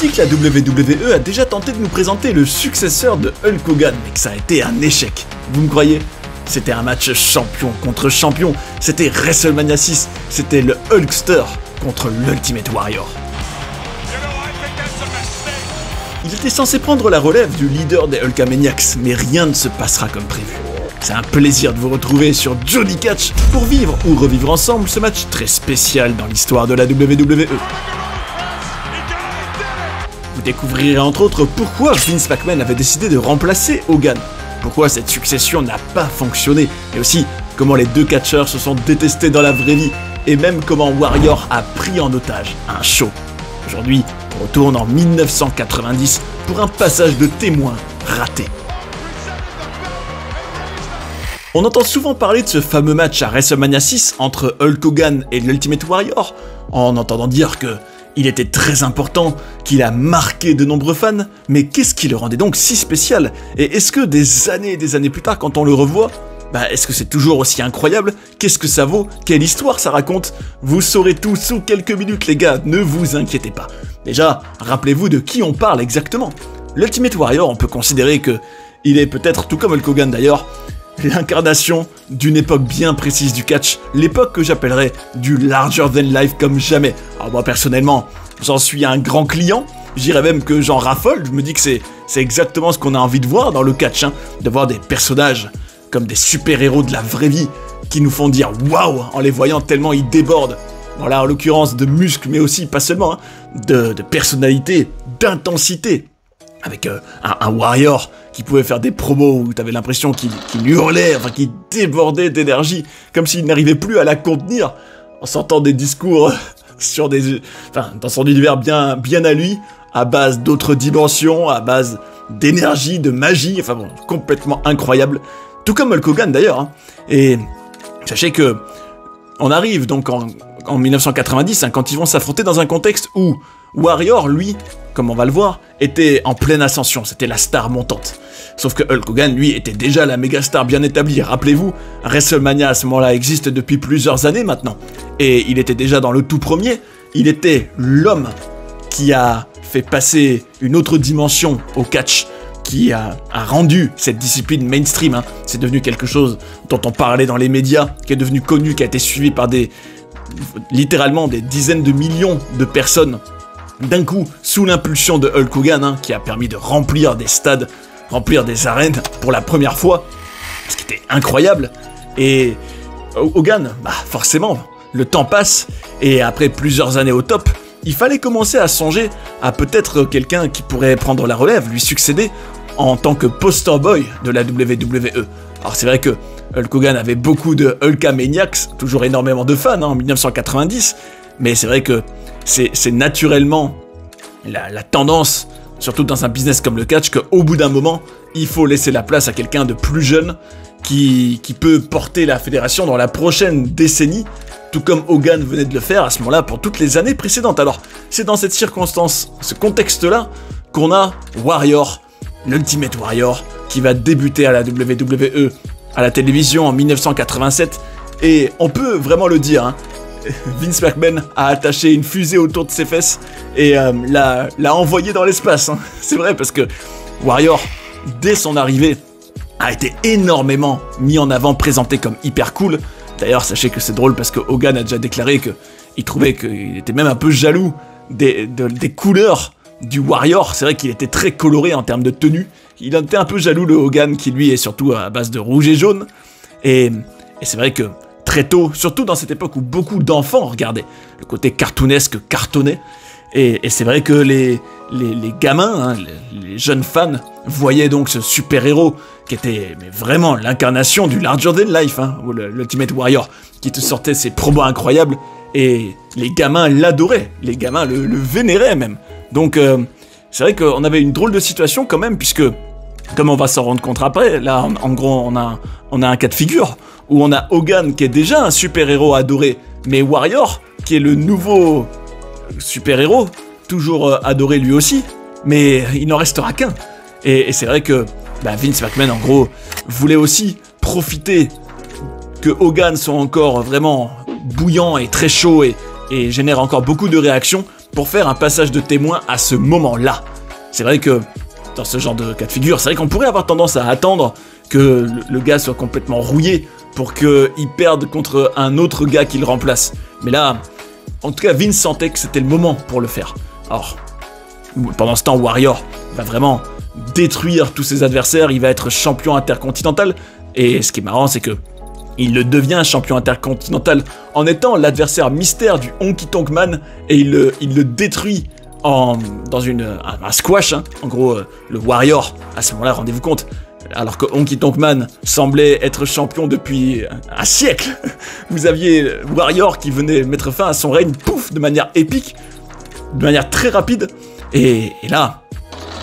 dit que la WWE a déjà tenté de nous présenter le successeur de Hulk Hogan, mais que ça a été un échec. Vous me croyez? C'était un match champion contre champion, c'était WrestleMania 6, c'était le Hulkster contre l'Ultimate Warrior. Il était censé prendre la relève du leader des Hulkamaniacs, mais rien ne se passera comme prévu. C'est un plaisir de vous retrouver sur Johnny Catch pour vivre ou revivre ensemble ce match très spécial dans l'histoire de la WWE. Vous découvrirez entre autres pourquoi Vince McMahon avait décidé de remplacer Hogan, pourquoi cette succession n'a pas fonctionné, et aussi comment les deux catcheurs se sont détestés dans la vraie vie, et même comment Warrior a pris en otage un show. Aujourd'hui, on retourne en 1990 pour un passage de témoin raté. On entend souvent parler de ce fameux match à WrestleMania 6 entre Hulk Hogan et l'Ultimate Warrior, en entendant dire que il était très important, qu'il a marqué de nombreux fans, mais qu'est-ce qui le rendait donc si spécial? Et est-ce que des années et des années plus tard, quand on le revoit, est-ce que c'est toujours aussi incroyable? Qu'est-ce que ça vaut? Quelle histoire ça raconte? Vous saurez tout sous quelques minutes les gars, ne vous inquiétez pas. Déjà, rappelez-vous de qui on parle exactement. L'Ultimate Warrior, on peut considérer que il est peut-être, tout comme Hulk Hogan d'ailleurs, l'incarnation d'une époque bien précise du catch, l'époque que j'appellerais du larger than life comme jamais. Alors moi personnellement, j'en suis un grand client, je dirais même que j'en raffole, je me dis que c'est exactement ce qu'on a envie de voir dans le catch, de voir des personnages comme des super-héros de la vraie vie, qui nous font dire waouh en les voyant tellement ils débordent. Bon là en l'occurrence de muscles, mais aussi pas seulement, de personnalité, d'intensité. Avec un Warrior qui pouvait faire des promos où t'avais l'impression qu'il hurlait, enfin qu'il débordait d'énergie, comme s'il n'arrivait plus à la contenir, en sortant des discours sur dans son univers bien à lui, à base d'autres dimensions, à base d'énergie, de magie, enfin bon, complètement incroyable. Tout comme Hulk Hogan d'ailleurs. Et sachez que on arrive donc en 1990, quand ils vont s'affronter dans un contexte où Warrior, lui, comme on va le voir, était en pleine ascension, c'était la star montante. Sauf que Hulk Hogan, lui, était déjà la méga star bien établie. Rappelez-vous, WrestleMania à ce moment-là existe depuis plusieurs années maintenant. Et il était déjà dans le tout premier, il était l'homme qui a fait passer une autre dimension au catch, qui a rendu cette discipline mainstream. C'est devenu quelque chose dont on parlait dans les médias, qui est devenu connu, qui a été suivi par littéralement des dizaines de millions de personnes d'un coup, sous l'impulsion de Hulk Hogan, qui a permis de remplir des stades, remplir des arènes pour la première fois, ce qui était incroyable. Et Hogan, forcément, le temps passe, et après plusieurs années au top, il fallait commencer à songer à peut-être quelqu'un qui pourrait prendre la relève, lui succéder, en tant que poster boy de la WWE. Alors c'est vrai que Hulk Hogan avait beaucoup de Hulkamaniacs, toujours énormément de fans en 1990, mais c'est vrai que c'est naturellement la tendance, surtout dans un business comme le catch, qu'au bout d'un moment, il faut laisser la place à quelqu'un de plus jeune qui peut porter la fédération dans la prochaine décennie, tout comme Hogan venait de le faire à ce moment-là pour toutes les années précédentes. Alors, c'est dans cette circonstance, ce contexte-là, qu'on a Warrior, l'Ultimate Warrior, qui va débuter à la WWE, à la télévision en 1987, et on peut vraiment le dire, Vince McMahon a attaché une fusée autour de ses fesses et l'a envoyé dans l'espace. C'est vrai parce que Warrior, dès son arrivée, a été énormément mis en avant, présenté comme hyper cool. D'ailleurs, sachez que c'est drôle parce que Hogan a déjà déclaré qu'il trouvait qu'il était même un peu jaloux des couleurs du Warrior. C'est vrai qu'il était très coloré en termes de tenue. Il était un peu jaloux, le Hogan, qui lui est surtout à base de rouge et jaune. Et c'est vrai que très tôt, surtout dans cette époque où beaucoup d'enfants regardaient, le côté cartoonesque cartonnait, et c'est vrai que les gamins, les jeunes fans, voyaient donc ce super-héros qui était vraiment l'incarnation du larger than life, ou l'Ultimate Warrior, qui te sortait ses promos incroyables, et les gamins l'adoraient, les gamins le vénéraient même. Donc c'est vrai qu'on avait une drôle de situation quand même, puisque, comme on va s'en rendre compte après, là en gros on a un cas de figure, où on a Hogan qui est déjà un super-héros adoré, mais Warrior qui est le nouveau super-héros, toujours adoré lui aussi, mais il n'en restera qu'un. Et c'est vrai que Vince McMahon en gros voulait aussi profiter que Hogan soit encore vraiment bouillant et très chaud et génère encore beaucoup de réactions pour faire un passage de témoin à ce moment-là. C'est vrai que dans ce genre de cas de figure, c'est vrai qu'on pourrait avoir tendance à attendre que le gars soit complètement rouillé pour qu'il perde contre un autre gars qui le remplace. Mais là, en tout cas, Vince sentait que c'était le moment pour le faire. Alors, pendant ce temps, Warrior va vraiment détruire tous ses adversaires, il va être champion intercontinental, et ce qui est marrant, c'est que il le devient champion intercontinental en étant l'adversaire mystère du Honky Tonk Man, et il le détruit dans un squash, hein. En gros, le Warrior, à ce moment-là, rendez-vous compte, alors que Honky Tonk Man semblait être champion depuis un siècle, vous aviez Warrior qui venait mettre fin à son règne, pouf, de manière épique, de manière très rapide, et là,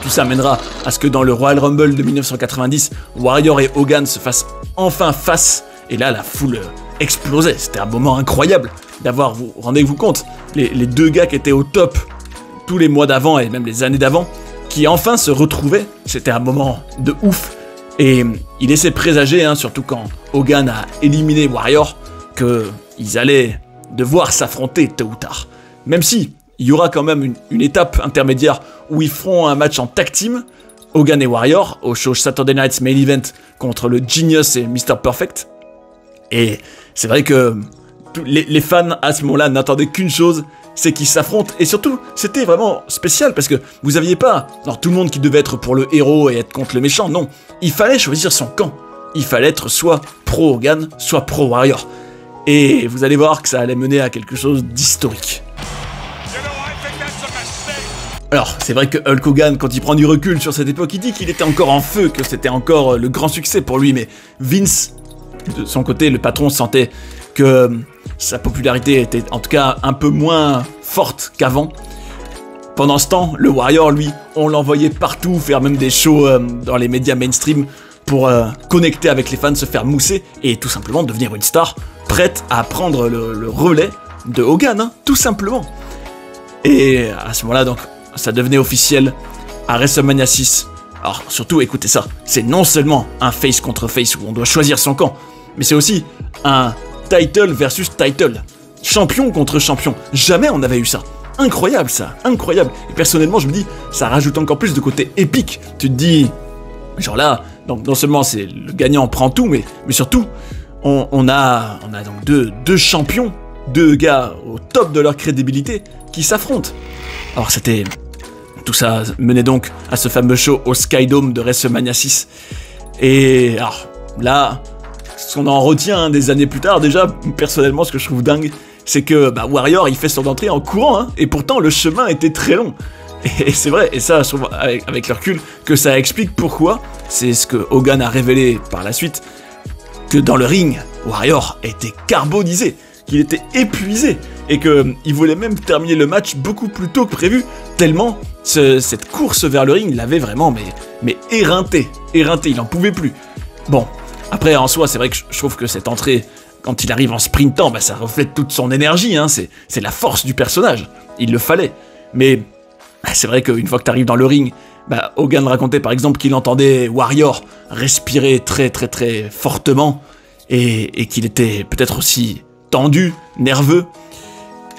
tout ça mènera à ce que dans le Royal Rumble de 1990, Warrior et Hogan se fassent enfin face, et là, la foule explosait. C'était un moment incroyable d'avoir, vous rendez-vous compte, les deux gars qui étaient au top tous les mois d'avant et même les années d'avant, qui enfin se retrouvaient. C'était un moment de ouf. Et il laissait présager, hein, surtout quand Hogan a éliminé Warrior, qu'ils allaient devoir s'affronter tôt ou tard. Même si il y aura quand même une étape intermédiaire où ils feront un match en tag team, Hogan et Warrior, au show Saturday Night's Main Event contre le Genius et Mr. Perfect. Et c'est vrai que les fans à ce moment-là n'attendaient qu'une chose, c'est qu'ils s'affrontent. Et surtout, c'était vraiment spécial parce que vous aviez pas tout le monde qui devait être pour le héros et être contre le méchant. Non, il fallait choisir son camp. Il fallait être soit pro Hogan, soit pro Warrior. Et vous allez voir que ça allait mener à quelque chose d'historique. Alors, c'est vrai que Hulk Hogan, quand il prend du recul sur cette époque, il dit qu'il était encore en feu, que c'était encore le grand succès pour lui, mais Vince, de son côté, le patron, sentait que sa popularité était en tout cas un peu moins forte qu'avant. Pendant ce temps, le Warrior, lui, on l'envoyait partout, faire même des shows dans les médias mainstream pour connecter avec les fans, se faire mousser et tout simplement devenir une star prête à prendre le relais de Hogan, hein, tout simplement. Et à ce moment-là, donc, ça devenait officiel à WrestleMania 6. Alors, surtout, écoutez ça, c'est non seulement un face contre face où on doit choisir son camp, mais c'est aussi un title versus title. Champion contre champion. Jamais on avait eu ça. Incroyable ça, incroyable. Et personnellement, je me dis, ça rajoute encore plus de côté épique. Tu te dis, genre là, donc non seulement c'est le gagnant prend tout, mais surtout, on a donc deux champions, deux gars au top de leur crédibilité qui s'affrontent. Alors c'était... Tout ça menait donc à ce fameux show au Skydome de WrestleMania 6. Et alors là, ce qu'on en retient des années plus tard, déjà, personnellement, ce que je trouve dingue, c'est que Warrior, il fait son entrée en courant, hein, et pourtant le chemin était très long. Et c'est vrai, et ça, je trouve, avec le recul, que ça explique pourquoi, c'est ce que Hogan a révélé par la suite, que dans le ring, Warrior était carbonisé, qu'il était épuisé, et qu'il voulait même terminer le match beaucoup plus tôt que prévu, tellement cette course vers le ring l'avait vraiment mais éreinté, il n'en pouvait plus. Bon, après en soi, c'est vrai que je trouve que cette entrée, quand il arrive en sprintant, ça reflète toute son énergie, hein, c'est la force du personnage, il le fallait. Mais c'est vrai qu'une fois que tu arrives dans le ring, Hogan racontait par exemple qu'il entendait Warrior respirer très très très fortement, et qu'il était peut-être aussi tendu, nerveux,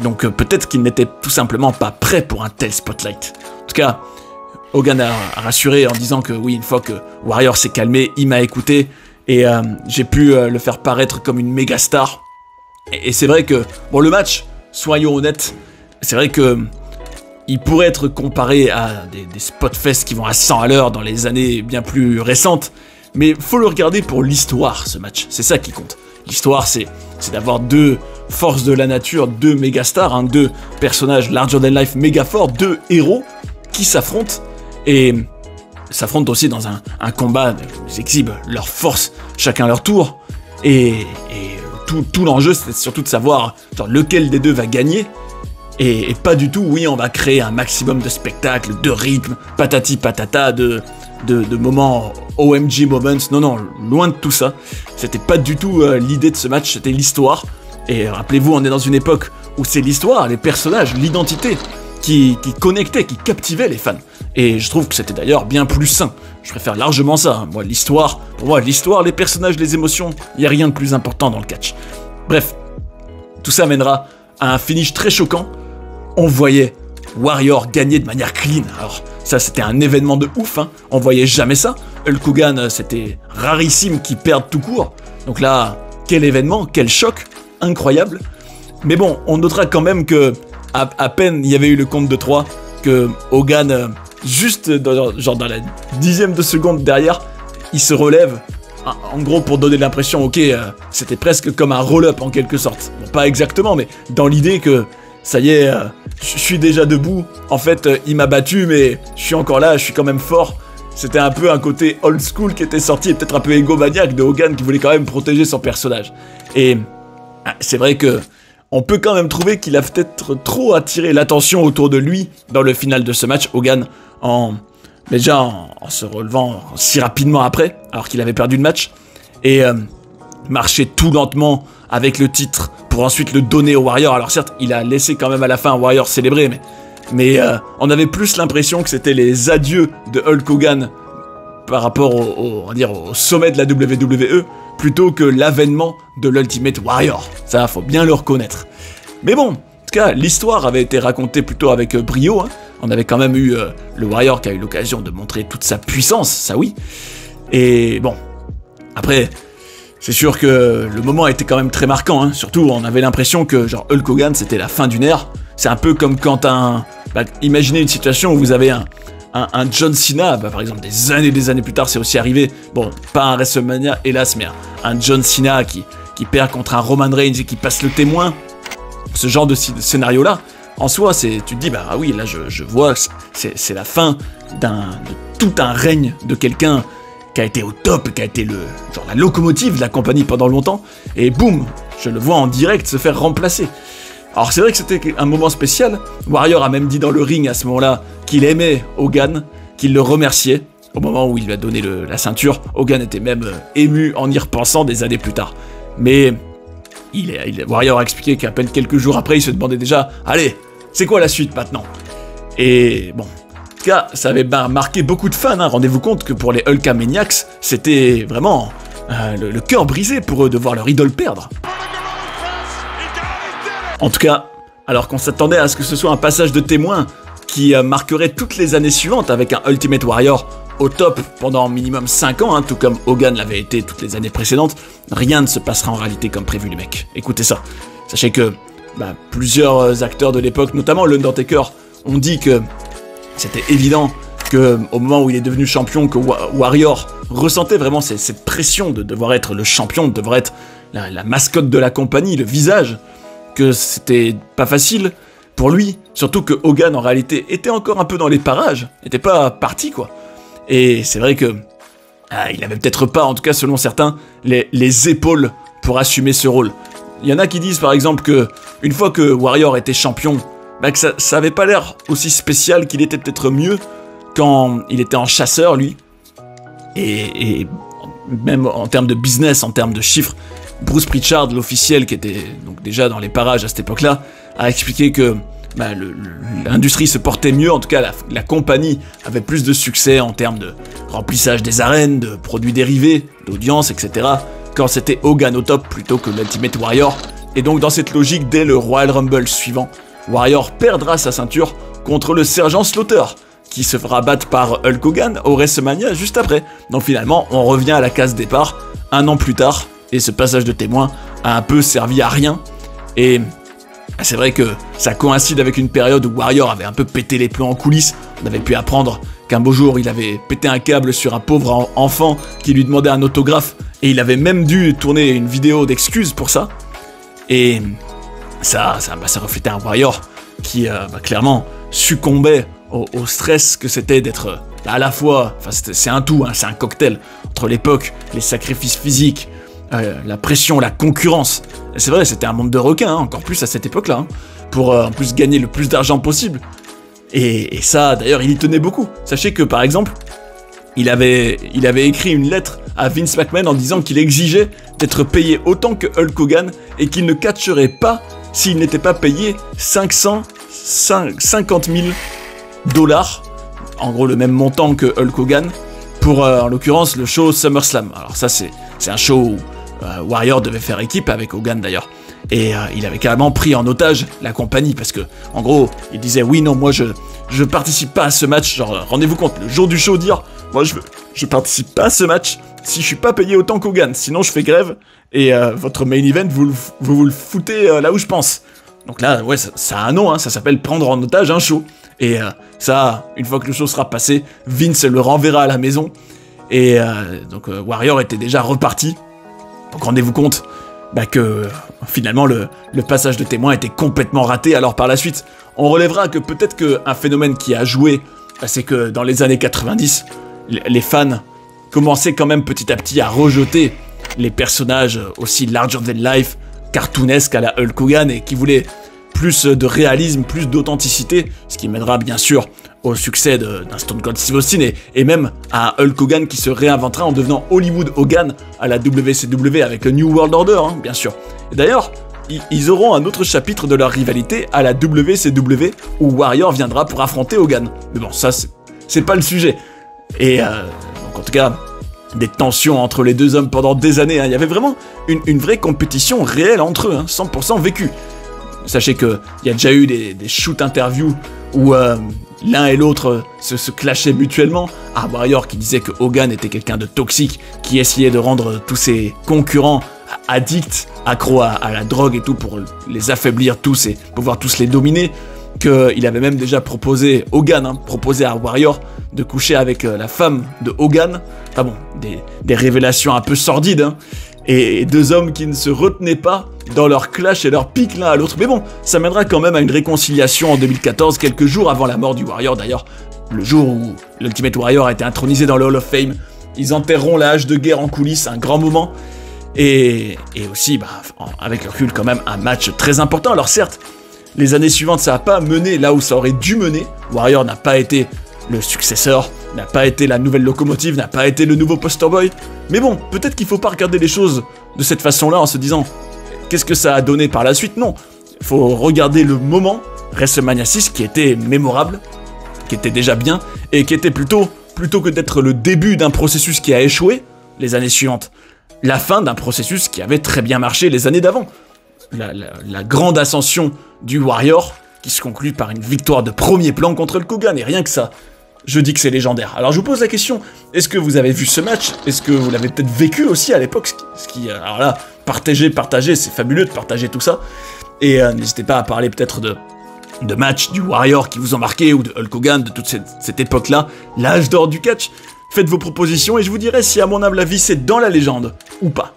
donc peut-être qu'il n'était tout simplement pas prêt pour un tel spotlight. En tout cas, Hogan a rassuré en disant que oui, une fois que Warrior s'est calmé, il m'a écouté, et j'ai pu le faire paraître comme une méga star. Et c'est vrai que, bon, le match, soyons honnêtes, c'est vrai que il pourrait être comparé à des spotfests qui vont à 100 à l'heure dans les années bien plus récentes, mais faut le regarder pour l'histoire, ce match, c'est ça qui compte. L'histoire, c'est d'avoir deux forces de la nature, deux méga stars, hein, deux personnages larger than life méga forts, deux héros qui s'affrontent, et s'affrontent aussi dans un combat, ils exhibent leur force chacun leur tour, et tout l'enjeu, c'est surtout de savoir lequel des deux va gagner, et pas du tout, oui, on va créer un maximum de spectacles, de rythme, patati patata, de moments OMG moments, non, loin de tout ça. C'était pas du tout l'idée de ce match, c'était l'histoire. Et rappelez-vous, on est dans une époque où c'est l'histoire, les personnages, l'identité qui connectait, qui captivait les fans. Et je trouve que c'était d'ailleurs bien plus sain. Je préfère largement ça, hein. Moi, l'histoire, pour moi, l'histoire, les personnages, les émotions, il n'y a rien de plus important dans le catch. Bref, tout ça mènera à un finish très choquant. On voyait Warrior gagner de manière clean. Alors ça c'était un événement de ouf, hein. On voyait jamais ça. Hulk Hogan c'était rarissime qu'il perde tout court. Donc là, quel événement, quel choc, incroyable. Mais bon, on notera quand même que à peine il y avait eu le compte de 3, que Hogan, juste genre dans la 10e de seconde derrière, il se relève. En gros, pour donner l'impression, ok, c'était presque comme un roll-up en quelque sorte. Bon, pas exactement, mais dans l'idée que ça y est, je suis déjà debout. En fait, il m'a battu, mais je suis encore là, je suis quand même fort. C'était un peu un côté old school qui était sorti, et peut-être un peu égomaniaque de Hogan qui voulait quand même protéger son personnage. Et c'est vrai que on peut quand même trouver qu'il a peut-être trop attiré l'attention autour de lui dans le final de ce match, Hogan, déjà en se relevant si rapidement après, alors qu'il avait perdu le match, et marchait tout lentement avec le titre pour ensuite le donner au Warrior. Alors certes, il a laissé quand même à la fin Warrior célébrer, mais on avait plus l'impression que c'était les adieux de Hulk Hogan par rapport on va dire, au sommet de la WWE, plutôt que l'avènement de l'Ultimate Warrior. Ça, faut bien le reconnaître. Mais bon, en tout cas, l'histoire avait été racontée plutôt avec brio, hein. On avait quand même eu le Warrior qui a eu l'occasion de montrer toute sa puissance, ça oui. Et bon, après, c'est sûr que le moment a été quand même très marquant, hein. Surtout, on avait l'impression que genre Hulk Hogan, c'était la fin d'une ère. C'est un peu comme quand imaginez une situation où vous avez un John Cena, par exemple, des années plus tard, c'est aussi arrivé. Bon, pas un WrestleMania, hélas, mais un John Cena qui perd contre un Roman Reigns et qui passe le témoin. Ce genre de scénario-là, en soi, tu te dis, bah oui, là, je vois, c'est la fin de tout un règne de quelqu'un qui a été au top, qui a été la locomotive de la compagnie pendant longtemps, et boum, je le vois en direct se faire remplacer. Alors c'est vrai que c'était un moment spécial. Warrior a même dit dans le ring à ce moment-là qu'il aimait Hogan, qu'il le remerciait. Au moment où il lui a donné la ceinture, Hogan était même ému en y repensant des années plus tard. Mais Warrior a expliqué qu'à peine quelques jours après, il se demandait déjà « Allez, c'est quoi la suite maintenant ?» Et bon, en tout cas, ça avait marqué beaucoup de fans, hein. Rendez-vous compte que pour les Hulkamaniacs, c'était vraiment le cœur brisé pour eux de voir leur idole perdre. En tout cas, alors qu'on s'attendait à ce que ce soit un passage de témoin qui marquerait toutes les années suivantes avec un Ultimate Warrior au top pendant minimum 5 ans, hein, tout comme Hogan l'avait été toutes les années précédentes, rien ne se passera en réalité comme prévu les mecs. Écoutez ça. Sachez que plusieurs acteurs de l'époque, notamment l'Undertaker, ont dit que c'était évident que au moment où il est devenu champion, que Warrior ressentait vraiment cette pression de devoir être le champion, de devoir être la mascotte de la compagnie, le visage, que c'était pas facile pour lui, surtout que Hogan en réalité était encore un peu dans les parages, n'était pas parti quoi. Et c'est vrai que il avait peut-être pas, en tout cas selon certains, les épaules pour assumer ce rôle. Il y en a qui disent par exemple que une fois que Warrior était champion, que ça avait pas l'air aussi spécial, qu'il était peut-être mieux quand il était en chasseur lui. Et même en termes de business, en termes de chiffres, Bruce Pritchard, l'officiel qui était donc déjà dans les parages à cette époque-là, a expliqué que l'industrie se portait mieux, en tout cas la compagnie avait plus de succès en termes de remplissage des arènes, de produits dérivés, d'audience, etc. quand c'était Hogan au top plutôt que l'Ultimate Warrior. Et donc dans cette logique, dès le Royal Rumble suivant, Warrior perdra sa ceinture contre le sergent Slaughter, qui se fera battre par Hulk Hogan au WrestleMania juste après. Donc finalement, on revient à la case départ, un an plus tard, et ce passage de témoin a un peu servi à rien. Et c'est vrai que ça coïncide avec une période où Warrior avait un peu pété les plombs en coulisses. On avait pu apprendre qu'un beau jour, il avait pété un câble sur un pauvre enfant qui lui demandait un autographe, et il avait même dû tourner une vidéo d'excuses pour ça. Et ça reflétait un Warrior qui clairement succombait au stress que c'était d'être à la fois, enfin c'est un tout, hein, c'est un cocktail entre l'époque, les sacrifices physiques, la pression, la concurrence. C'est vrai, c'était un monde de requins, hein, encore plus à cette époque-là, hein, pour en plus gagner le plus d'argent possible. Et ça, d'ailleurs, il y tenait beaucoup. Sachez que, par exemple, il avait écrit une lettre à Vince McMahon en disant qu'il exigeait d'être payé autant que Hulk Hogan et qu'il ne catcherait pas s'il n'était pas payé 550 000 $, en gros le même montant que Hulk Hogan, pour en l'occurrence le show SummerSlam. Alors ça c'est un show où Warrior devait faire équipe avec Hogan d'ailleurs. Et il avait carrément pris en otage la compagnie parce que, en gros, il disait oui, non, moi je participe pas à ce match. Genre, rendez-vous compte, le jour du show, dire moi je participe pas à ce match si je suis pas payé autant qu'Hogan. Sinon, je fais grève et votre main event, vous le foutez là où je pense. Donc là, ouais, ça a un nom, hein, ça s'appelle prendre en otage un show. Et ça, une fois que le show sera passé, Vince le renverra à la maison. Et donc Warrior était déjà reparti. Donc rendez-vous compte que finalement le passage de témoin était complètement raté. Alors par la suite, on relèvera que peut-être qu'un phénomène qui a joué, c'est que dans les années 90, les fans commençaient quand même petit à petit à rejeter les personnages aussi larger than life, cartoonesques à la Hulk Hogan et qui voulaient plus de réalisme, plus d'authenticité, ce qui mènera bien sûr au succès d'un Stone Cold Steve Austin et même à un Hulk Hogan qui se réinventera en devenant Hollywood Hogan à la WCW avec le New World Order, hein, bien sûr. Et d'ailleurs, ils auront un autre chapitre de leur rivalité à la WCW où Warrior viendra pour affronter Hogan. Mais bon, ça c'est pas le sujet. Et donc en tout cas, des tensions entre les deux hommes pendant des années, hein. Il y avait vraiment une vraie compétition réelle entre eux, hein, 100% vécue. Sachez qu'il y a déjà eu des shoot interviews où l'un et l'autre se clashaient mutuellement. Warrior qui disait que Hogan était quelqu'un de toxique, qui essayait de rendre tous ses concurrents addicts, accros à la drogue et tout, pour les affaiblir tous et pouvoir tous les dominer. Qu'il avait même déjà proposé, Hogan, hein, proposé à Warrior de coucher avec la femme de Hogan. Enfin bon, des révélations un peu sordides, hein. Et deux hommes qui ne se retenaient pas dans leur clash et leur pique l'un à l'autre. Mais bon, ça mènera quand même à une réconciliation en 2014, quelques jours avant la mort du Warrior d'ailleurs. Le jour où l'Ultimate Warrior a été intronisé dans le Hall of Fame. Ils enterreront la hache de guerre en coulisses, un grand moment. Et aussi, avec le recul quand même, un match très important. Alors certes, les années suivantes, ça n'a pas mené là où ça aurait dû mener. Warrior n'a pas été le successeur, n'a pas été la nouvelle locomotive, n'a pas été le nouveau poster boy. Mais bon, peut-être qu'il faut pas regarder les choses de cette façon-là en se disant qu'est-ce que ça a donné par la suite. Non, il faut regarder le moment WrestleMania 6 qui était mémorable, qui était déjà bien, et qui était plutôt que d'être le début d'un processus qui a échoué les années suivantes, la fin d'un processus qui avait très bien marché les années d'avant. La grande ascension du Warrior qui se conclut par une victoire de premier plan contre le Hogan, et rien que ça, je dis que c'est légendaire. Alors je vous pose la question, est-ce que vous avez vu ce match? Est-ce que vous l'avez peut-être vécu aussi à l'époque? Alors là, partagez, c'est fabuleux de partager tout ça. Et n'hésitez pas à parler peut-être de matchs du Warrior qui vous ont marqué, ou de Hulk Hogan, de toute cette époque-là, l'âge d'or du catch. Faites vos propositions et je vous dirai si à mon humble avis c'est dans la légende ou pas.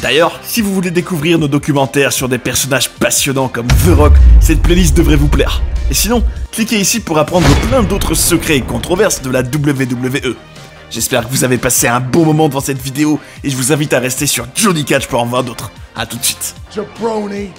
D'ailleurs, si vous voulez découvrir nos documentaires sur des personnages passionnants comme The Rock, cette playlist devrait vous plaire. Et sinon, cliquez ici pour apprendre plein d'autres secrets et controverses de la WWE. J'espère que vous avez passé un bon moment devant cette vidéo et je vous invite à rester sur Johnny Catch pour en voir d'autres. A tout de suite. Jabroni.